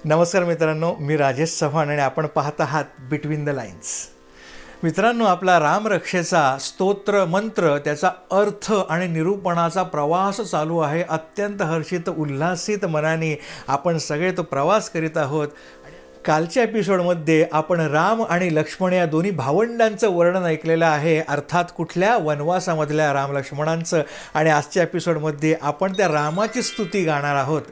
नमस्कार मित्रांनो, मी राजेश चव्हाण आणि आपण पाहत आहात बिटवीन द लाईन्स. मित्रांनो, आपला रामरक्षेचा स्तोत्र मंत्र, त्याचा अर्थ आणि निरूपणाचा प्रवास चालू आहे. अत्यंत हर्षित उल्हासित मनाने आपण सगळे तो प्रवास करीत आहोत. कालच्या एपिसोडमध्ये आपण राम आणि लक्ष्मण या दोन्ही भावंडांचं वर्णन ऐकलेलं आहे, अर्थात कुठल्या वनवासामधल्या राम लक्ष्मणांचं. आणि आजच्या एपिसोडमध्ये आपण त्या रामाची स्तुती गाणार आहोत.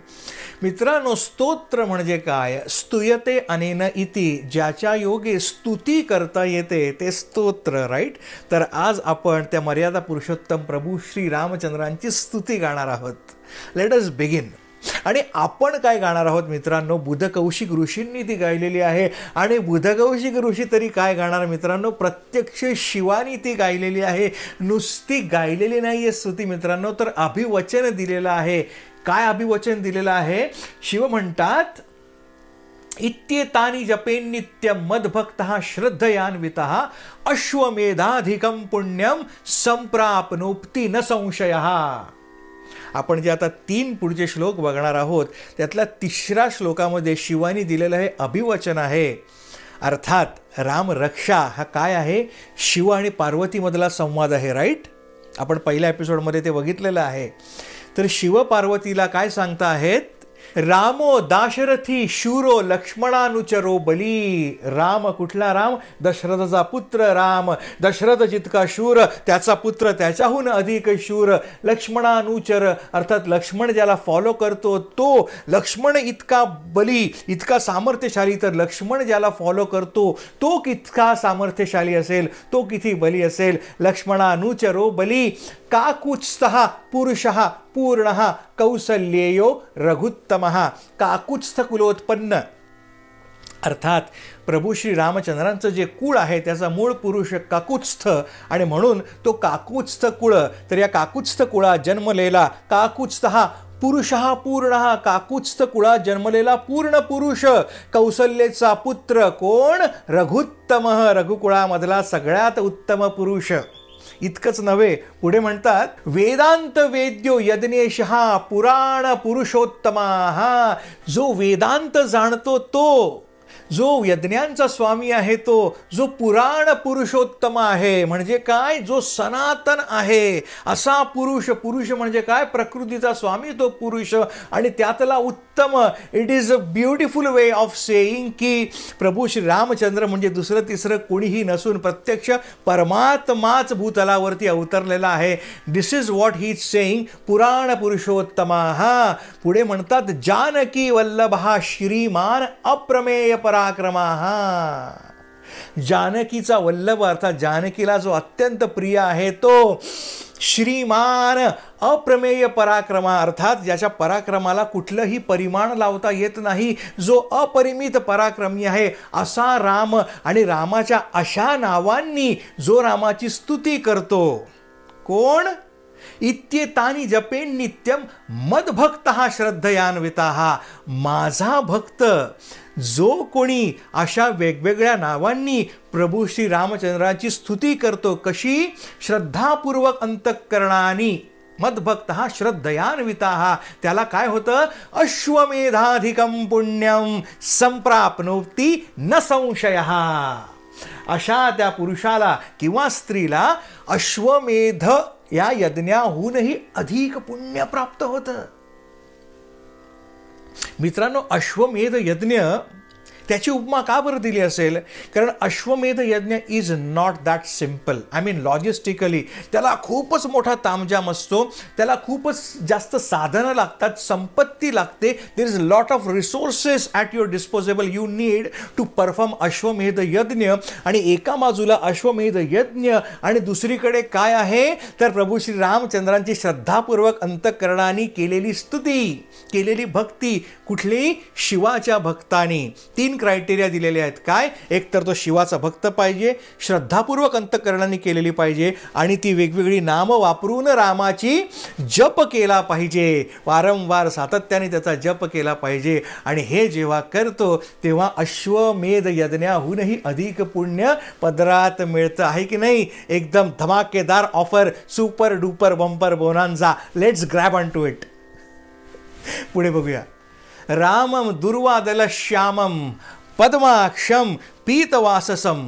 मित्रांनो, स्तोत्र म्हणजे काय? स्तुयते अनेन इति, ज्याच्या योगे स्तुती करता येते ते स्तोत्र, राईट. तर आज आपण त्या मर्यादा पुरुषोत्तम प्रभू श्री रामचंद्रांची स्तुती गाणार आहोत. Let us begin. आणि आपण काय गाणार आहोत मित्रांनो? बुधकौशिक ऋषींनी ती गायलेली आहे. आणि बुधकौशिक ऋषी तरी काय गाणार मित्रांनो? प्रत्यक्ष शिवानी ती गायलेली आहे. नुसती गायलेली नाही आहे स्तुती मित्रांनो, तर अभिवचन दिलेलं आहे. काय अभिवचन दिलेलं आहे? शिव म्हणतात, इत्येतानि जपेन्नित्यं मद्भक्तः श्रद्धयान्वितः अश्वमेधाधिकं पुण्यं संप्राप्नोति न संशयः. आपण जे आता 3 पुढचे श्लोक बघणार आहोत, त्यातल्या 3ऱ्या श्लोकामध्ये शिवानी दिलेलं हे अभिवचन आहे. अर्थात रामरक्षा हा काय आहे? शिव आणि पार्वतीमधला संवाद आहे, राईट. आपण पहिल्या एपिसोडमध्ये ते बघितलेलं आहे. तर शिव पार्वतीला काय सांगता आहेत? रामो दाशरथी शूरो लक्ष्मणानुचरो बली. राम कुठला राम? दशरथचा पुत्र राम. दशरथ जितका शूर, त्याचा पुत्र त्याच्याहून अधिक शूर. लक्ष्मणानुचर अर्थात लक्ष्मण ज्याला फॉलो करतो तो. लक्ष्मण इतका बली, इतका सामर्थ्यशाली. तर लक्ष्मण ज्याला फॉलो करतो तो कितका सामर्थ्यशाली असेल, तो किती बली असेल. लक्ष्मणानुचरो बली. काकुत्स्थः पुरुषः पूर्णः कौसल्येयो रघुत्तमः. काकुत्स्थ कुलोत्पन्न अर्थात प्रभू श्री रामचंद्रांचं जे कुळ आहे त्याचा मूळ पुरुष काकुत्स्थ, आणि म्हणून तो काकुत्स्थ कुळ. तर या काकुत्स्थ कुळात जन्मलेला काकुत्स्थः पुरुषः पूर्णः, काकुत्स्थ कुळात जन्मलेला पूर्ण पुरुष. कौसल्येचा पुत्र कोण? रघुत्तमः, रघुकुळामधला सगळ्यात उत्तम पुरुष. इतकंच नव्हे, पुढे म्हणतात, वेदांत वेद्यो यज्ञेशः पुराण पुरुषोत्तमाः. जो वेदांत जाणतो तो, जो यज्ञांचा स्वामी आहे तो, जो पुराण पुरुषोत्तम आहे. म्हणजे काय? जो सनातन आहे असा पुरुष. पुरुष म्हणजे काय? प्रकृतीचा स्वामी तो पुरुष, आणि त्यातला उत्तम. It is a beautiful way of saying की प्रभू श्री रामचंद्र म्हणजे दुसरं तिसरं कोणीही नसून प्रत्यक्ष परमात्माच भूतलावरती अवतरलेला आहे. This is what he is saying, पुराण पुरुषोत्तमाः. पुढे म्हणतात, जानकी वल्लभः श्रीमान अप्रमेय पराक्रमाः. जानकीचा वल्लभ अर्थात जानकीला जो अत्यंत प्रिय आहे तो. श्रीमान अप्रमेय पराक्रमा अर्थात ज्याच्या पराक्रमाला कुठलंही परिमाण लावता येत नाही, जो अपरिमित पराक्रमी आहे असा राम. आणि रामाच्या अशा नावांनी जो रामाची स्तुती करतो, कोण? इत्येतानि जपेन नित्यम मद्भक्तः श्रद्धयान्वितः. माझा भक्त जो कोणी अशा वेगवेगळ्या नावांनी प्रभू श्री रामचंद्राची स्तुती करतो, कशी? श्रद्धापूर्वक अंतःकरणानी. मद्भक्तः श्रद्धयान्वितः. त्याला काय होतं? अश्वमेधाधिकं पुण्यं संप्राप्नोति न संशयः. अशा त्या पुरुषाला किंवा स्त्रीला अश्वमेध या यज्ञाहूनही अधिक पुण्य प्राप्त होतं. मित्रांनो, अश्वमेध यज्ञ त्याची उपमा का बरं दिली असेल? कारण अश्वमेध यज्ञ is not that simple. I mean logistically त्याला खूपच मोठा तामझाम असतो, त्याला खूपच जास्त साधनं लागतात, संपत्ती लागते. There is lot of resources at your disposable you need to perform अश्वमेध यज्ञ. आणि एका बाजूला अश्वमेध यज्ञ आणि दुसरीकडे काय आहे? तर प्रभू श्री रामचंद्रांची श्रद्धापूर्वक अंतःकरणाने केलेली स्तुती, केलेली भक्ती. कुठली? शिवाच्या भक्तानी. 3 क्रायटेरिया दिलेले आहेत. काय? एक तर तो शिवाचा भक्त पाहिजे, श्रद्धापूर्वक अंतःकरणाने केलेली पाहिजे, आणि ती वेगवेगळी नामं वापरून रामाची जप केला पाहिजे. वारंवार सातत्याने त्याचा जप केला पाहिजे. आणि हे जेव्हा करतो तेव्हा अश्वमेध यज्ञाहूनही अधिक पुण्य पदरात मिळतं. आहे की नाही? एकदम धमाकेदार offer, super duper bumper bonanza. Let's grab on to it. पुढे बघूया. रामम दुर्वादल श्यामम पद्माक्षम पीतवाससम.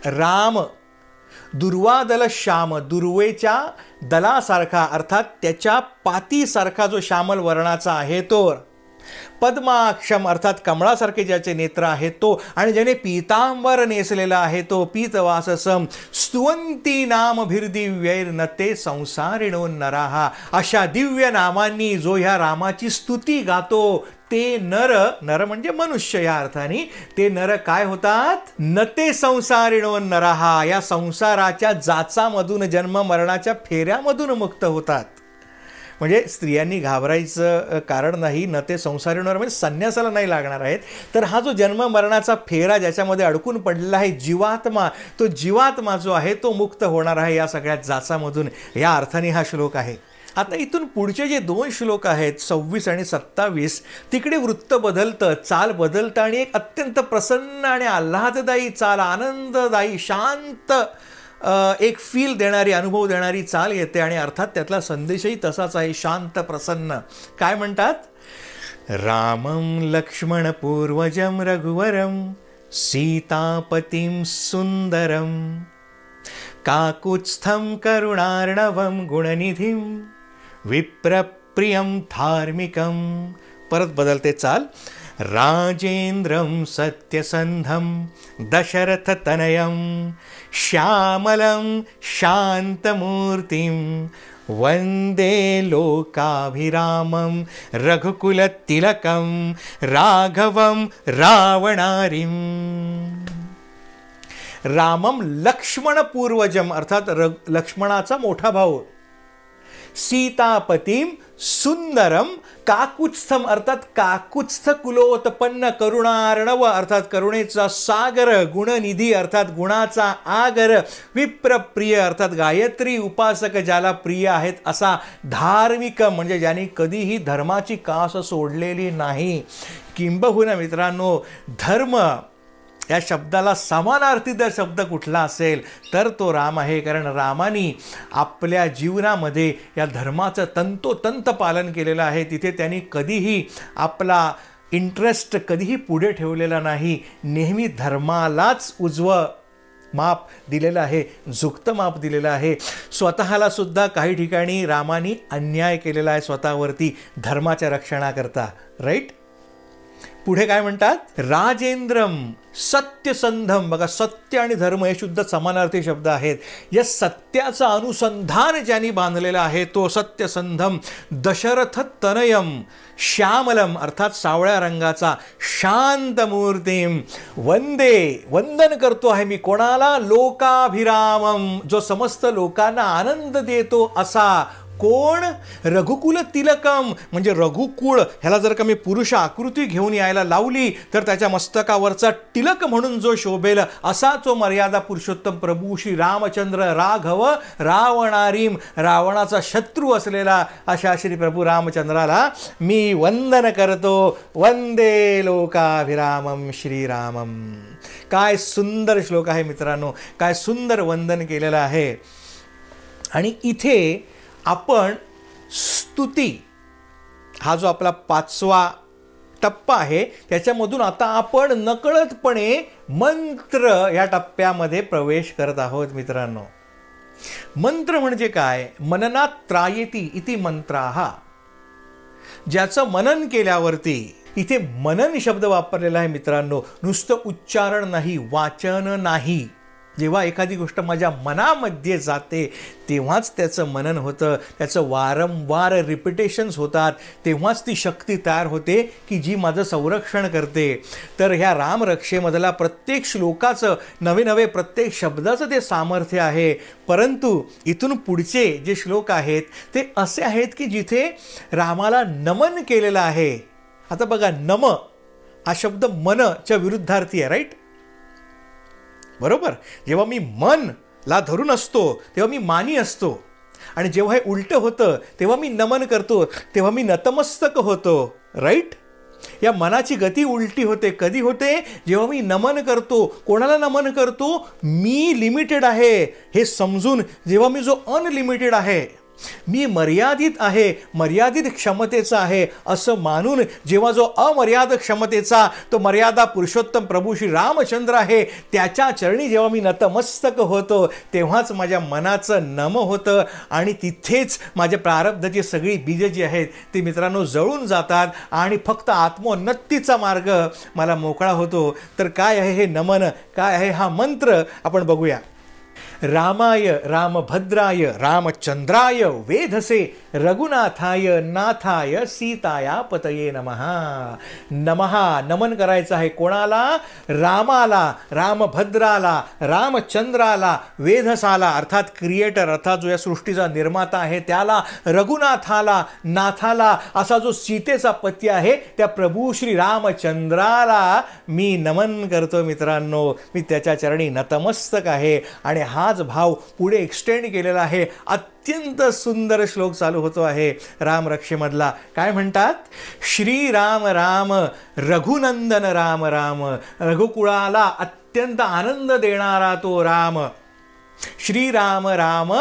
राम दुर्वादल श्याम, दुर्वेच्या दलासारखा अर्थात त्याच्या पातीसारखा जो श्यामल वर्णाचा आहे तो. पद्माक्षम अर्थात कमळासारखे ज्याचे नेत्र आहेत तो, आणि ज्याने पीतांबर नेसलेला आहे तो. पीतवाससम स्तुवंती नाम भिर्दिव्यैर्नते संसारिणो नराहा. अशा दिव्य नामांनी जो ह्या रामाची स्तुती गातो ते नर, नर म्हणजे मनुष्य या अर्थाने, ते नर काय होतात? नते संसारिणो नराहा, या संसाराच्या जाचामधून जन्म मरणाच्या फेऱ्यामधून मुक्त होतात. म्हणजे स्त्रियांनी घाबरायचं कारण नाही. नते संसारिणो म्हणजे संन्यासाला नाही लागणार आहेत, तर हा जो जन्म मरणाचा फेरा ज्याच्यामध्ये अडकून पडलेला आहे जीवात्मा, तो जीवात्मा जो आहे तो मुक्त होणार आहे या सगळ्या जाचामधून. या अर्थाने हा श्लोक आहे. आता इथून पुढचे जे 2 श्लोक आहेत 26 आणि 27, तिकडे वृत्त बदलतं, चाल बदलतं आणि एक अत्यंत प्रसन्न आणि आल्हाददायी चाल, आनंददायी शांत एक फील देणारी, अनुभव देणारी चाल येते. आणि अर्थात त्यातला संदेशही तसाच आहे, शांत प्रसन्न. काय म्हणतात? रामं लक्ष्मण पूर्वजं रघुवरं सीतापतिं सुंदरं काकुत्स्थं करुणार्णवं गुणनिधिं विप्रप्रियं धार्मिकं. परत बदलते चाल. राजेंद्रं सत्यसंधं दशरथतनयं श्यामलं शान्तमूर्तिं वन्दे लोकाभिरामं रघुकुलतिलकं राघवं रावणारिं. रामम लक्ष्मण पूर्वजम अर्थात लक्ष्मणाचा मोठा भाऊ. सीतापतीम सुंदरम काकुत्स्थम अर्थात काकुत्स्थ कुलोत्पन्न करुणार्णव अर्थात करुणेचा सागर. गुणनिधी अर्थात गुणाचा आगर. विप्रप्रिय अर्थात गायत्री उपासक ज्याला प्रिय आहेत असा. धार्मिक म्हणजे ज्याने कधीही धर्माची कास सोडलेली नाही. किंबहुना मित्रांनो, धर्म या शब्दाला समानार्थी जर शब्द कुठला असेल तर तो राम आहे. कारण रामानी आपल्या जीवनामध्ये या धर्माचं तंतोतंत पालन केलेलं आहे. तिथे त्यांनी कधीही आपला इंटरेस्ट कधीही पुढे ठेवलेला नाही. नेहमी धर्मालाच उजवं माप दिलेलं आहे, झुकतं माप दिलेलं आहे. स्वतःला सुद्धा काही ठिकाणी रामानी अन्याय केलेला आहे स्वतःवरती धर्माच्या रक्षणाकरता. राईट. पुढे काय म्हणतात? राजेंद्रम सत्यसंधम. बघा, सत्य आणि धर्म हे शुद्ध समानार्थी शब्द आहेत. या सत्याचं अनुसंधान ज्यांनी बांधलेलं आहे तो सत्यसंधम. दशरथ तनयम श्यामलम अर्थात सावळ्या रंगाचा. शांतमूर्तीम वंदे वंदन करतो आहे मी कोणाला? लोकाभिरामम जो समस्त लोकांना आनंद देतो असा. कोण? रघुकुल तिलकम म्हणजे रघुकुळ. ह्याला जर का मी पुरुष आकृती घेऊन यायला लावली तर त्याच्या मस्तकावरचा टिलक म्हणून जो शोभेल असा तो मर्यादा पुरुषोत्तम प्रभू श्री रामचंद्र राघव रावणारीम. रावणाचा शत्रू असलेला अशा श्री प्रभू रामचंद्राला मी वंदन करतो. वंदे लोकाभिरामम श्रीरामम. काय सुंदर श्लोक आहे मित्रांनो, काय सुंदर वंदन केलेलं आहे. आणि इथे आपण स्तुती हा जो आपला 5वा टप्पा आहे त्याच्यामधून आता आपण नकळतपणे मंत्र या टप्प्यामध्ये प्रवेश करत आहोत मित्रांनो. मंत्र म्हणजे काय? मननात त्रायेती इति मंत्राः. ज्याचं मनन केल्यावरती, इथे मनन शब्द वापरलेला आहे मित्रांनो, नुसतं उच्चारण नाही, वाचन नाही. जेव्हा एखादी गोष्ट माझ्या मनामध्ये जाते तेव्हाच त्याचं मनन होतं, त्याचं वारंवार रिपिटेशन्स होतात, तेव्हाच ती शक्ती तयार होते की जी माझं संरक्षण करते. तर ह्या रामरक्षेमधला प्रत्येक श्लोकाचं नवे नवे प्रत्येक शब्दाचं ते सामर्थ्य आहे. परंतु इथून पुढचे जे श्लोक आहेत ते असे आहेत की जिथे रामाला नमन केलेलं आहे. आता बघा, नम हा शब्द मनच्या विरुद्धार्थी आहे. राईट, बरोबर. जेव्हा मी मनला धरून असतो तेव्हा मी मानी असतो, आणि जेव्हा हे उलटं होतं तेव्हा मी नमन करतो, तेव्हा मी नतमस्तक होतो. राईट. या मनाची गती उलटी होते. कधी होते? जेव्हा मी नमन करतो. कोणाला नमन करतो? मी लिमिटेड आहे हे समजून. जेव्हा मी जो अनलिमिटेड आहे मी मर्यादित आहे, मर्यादित क्षमतेचा आहे असं मानून जेव्हा जो अमर्याद क्षमतेचा तो मर्यादा पुरुषोत्तम प्रभू श्री रामचंद्र आहे त्याच्या चरणी जेव्हा मी नतमस्तक होतो तेव्हाच माझ्या मनाचं नम होतं आणि तिथेच माझ्या प्रारब्धाची सगळी बीज जी आहेत ती मित्रांनो जळून जातात आणि फक्त आत्मोन्नतीचा मार्ग मला मोकळा होतो. तर काय आहे हे नमन, काय आहे हा मंत्र आपण बघूया. रामाय रामभद्राय रामचंद्राय वेधसे रघुनाथाय नाथाय सीताया पतये नमः. नमः नमन करायचं आहे कोणाला? रामाला, रामभद्राला, रामचंद्राला, वेधसाला अर्थात क्रिएटर अर्थात जो या सृष्टीचा निर्माता आहे त्याला, रघुनाथाला, नाथाला असा जो सीतेचा पती आहे त्या प्रभू श्री रामचंद्राला मी नमन करतो. मित्रांनो मी त्याच्या चरणी नतमस्तक आहे. आणि हाच भाव पुढे एक्सटेंड केलेला आहे. अत्यंत सुंदर श्लोक चालू होतो आहे रामरक्षेमधला. काय म्हणतात? श्रीराम राम रघुनंदन राम राम, रघुकुळाला अत्यंत आनंद देणारा तो राम. श्रीराम राम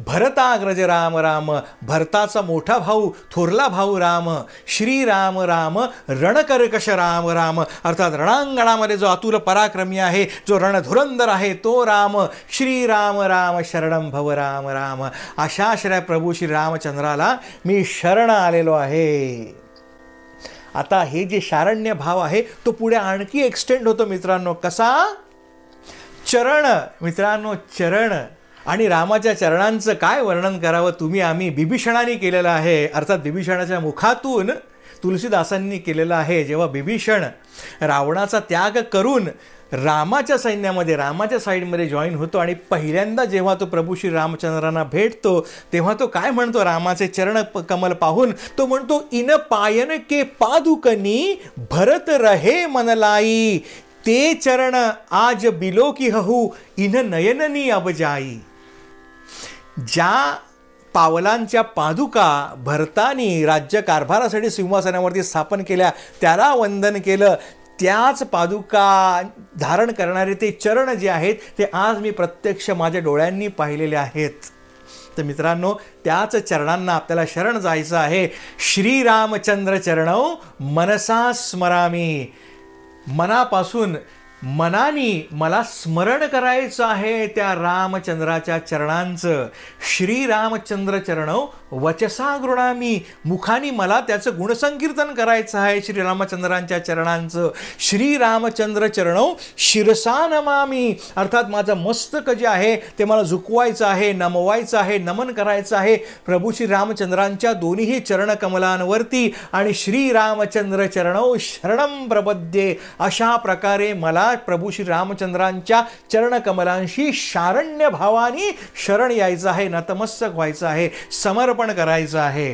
भरताग्रज राम राम, भरताचा मोठा भाऊ थोरला भाऊ राम. श्रीराम राम रणकर्कश राम राम अर्थात रणांगणामध्ये जो अतुल पराक्रमी आहे, जो रणधुरंदर आहे तो राम. श्रीराम राम शरणं भव राम राम. अशा श्री प्रभू श्री रामचंद्राला मी शरण आलेलो आहे. आता हे जे शारण्य भाव आहे तो पुढे आणखी एक्सटेंड होतो मित्रांनो. कसा? चरण. मित्रांनो चरण आणि रामाच्या चरणांचं काय वर्णन करावं, तुम्ही आम्ही बिभीषणाने केलेलं आहे. अर्थात बिभीषणाच्या मुखातून तुलसीदासांनी केलेलं आहे. जेव्हा बिभीषण रावणाचा त्याग करून रामाच्या सैन्यामध्ये रामाच्या साईडमध्ये जॉईन होतो आणि पहिल्यांदा जेव्हा तो प्रभू श्री रामचंद्रांना भेटतो तेव्हा तो काय म्हणतो? रामाचे चरण कमल पाहून तो म्हणतो, इन पायन के पादुकनी भरत रहे मनलाई, ते चरण आज बिलो की हहू इन नयननी अब जाई. ज्या पावलांच्या पादुका भरतानी राज्य कारभारासाठी सिंहासनावरती स्थापन केल्या त्याला वंदन केलं, त्याच पादुका धारण करणारे ते चरण जे आहेत ते आज मी प्रत्यक्ष माझ्या डोळ्यांनी पाहिलेले आहेत. तर मित्रांनो त्याच चरणांना आपल्याला शरण जायचं आहे. श्रीरामचंद्र चरणौ मनसा स्मरामी, मनापासून मनानी मला स्मरण करायचं आहे त्या रामचंद्राच्या चरणांचं. श्रीरामचंद्र चरणौ वचसा गृणामी, मुखानी मला त्याचं गुणसंकीर्तन करायचं आहे श्रीरामचंद्रांच्या चरणांचं. श्रीरामचंद्र चरणौ शिरसा नमामी अर्थात माझं मस्तक जे आहे ते मला झुकवायचं आहे, नमवायचं आहे, नमन करायचं आहे प्रभू श्री रामचंद्रांच्या दोन्ही चरणकमलांवरती. आणि श्रीरामचंद्र चरणौ शरणं प्रपद्ये अशा प्रकारे मला प्रभू श्री रामचंद्रांच्या चरणकमलांशी शारण्य भावानी शरण यायचं आहे, नतमस्तक व्हायचं आहे, समर्पण करायचं आहे.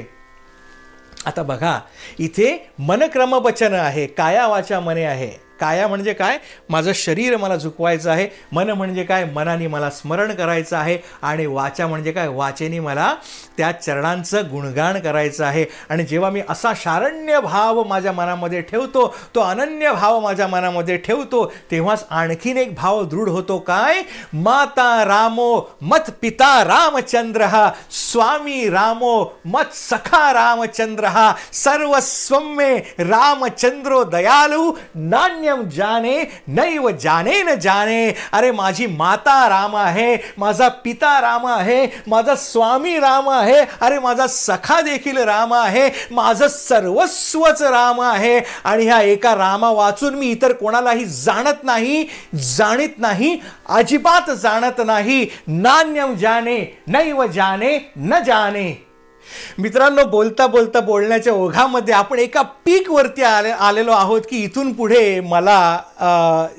आता बघा इथे मनक्रम वचन आहे, काया वाचा मने आहे. काया म्हणजे काय? माझं शरीर मला झुकवायचं आहे. मन म्हणजे काय? मनाने मला स्मरण करायचं आहे. आणि वाचा म्हणजे काय? वाचेने मला त्या चरणांचं गुणगान करायचं आहे. आणि जेव्हा मी असा शारण्य भाव माझ्या मनामध्ये ठेवतो, तो अनन्य भाव माझ्या मनामध्ये ठेवतो, तेव्हाच आणखीन एक भाव दृढ होतो. काय? माता रामो मत पिता रामचंद्र, स्वामी रामो मत सखा रामचंद्र, सर्वस्वं मे रामचंद्रो दयालु नान्य जाने नैव जाने न जाने. अरे माझी माता राम आहे, माझा पिता राम आहे, माझा स्वामी राम आहे, अरे माझा सखा देखील राम आहे, माझं सर्वस्वच राम आहे. आणि ह्या एका रामा वाचून मी इतर कोणालाही जाणत नाही, जाणीत नाही, अजिबात जाणत नाही. नान्यम जाने नैव जाने न जाने. मित्रांनो बोलता बोलता बोलण्याच्या ओघामध्ये आपण एका पीकवरती आलेलो आहोत की इथून पुढे मला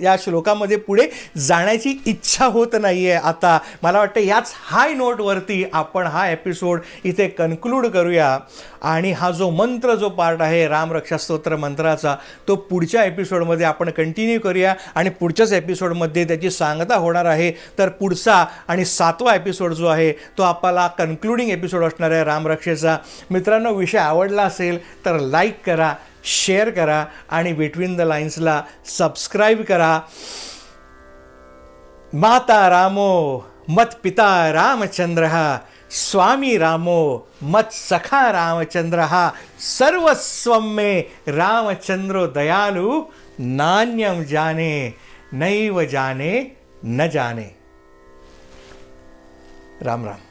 या श्लोकामध्ये पुढे जाण्याची इच्छा होत नाही आहे. आता मला वाटतं याच हाय नोटवरती आपण हा एपिसोड इथे कन्क्लूड करूया. आणि हा जो मंत्र जो पार्ट आहे रामरक्षा स्तोत्र मंत्राचा तो पुढच्या एपिसोडमध्ये आपण कंटिन्यू करूया. आणि पुढच्याच एपिसोडमध्ये त्याची सांगता होणार आहे. तर पुढचा आणि 7वा एपिसोड जो आहे तो आपल्याला कन्क्लुडिंग एपिसोड असणार आहे रामरक्षेचा. मित्रांनो विषय आवडला असेल तर लाईक करा, शेअर करा आणि बिटवीन द लाईन्सला सबस्क्राईब करा. माता रामो मत पिता रामचंद्र, स्वामी रामो मत सखा रामचंद्र सर्वस्वं मे रामचंद्रो दयालु नान्यम जाने नैव जाने न जाने. राम राम.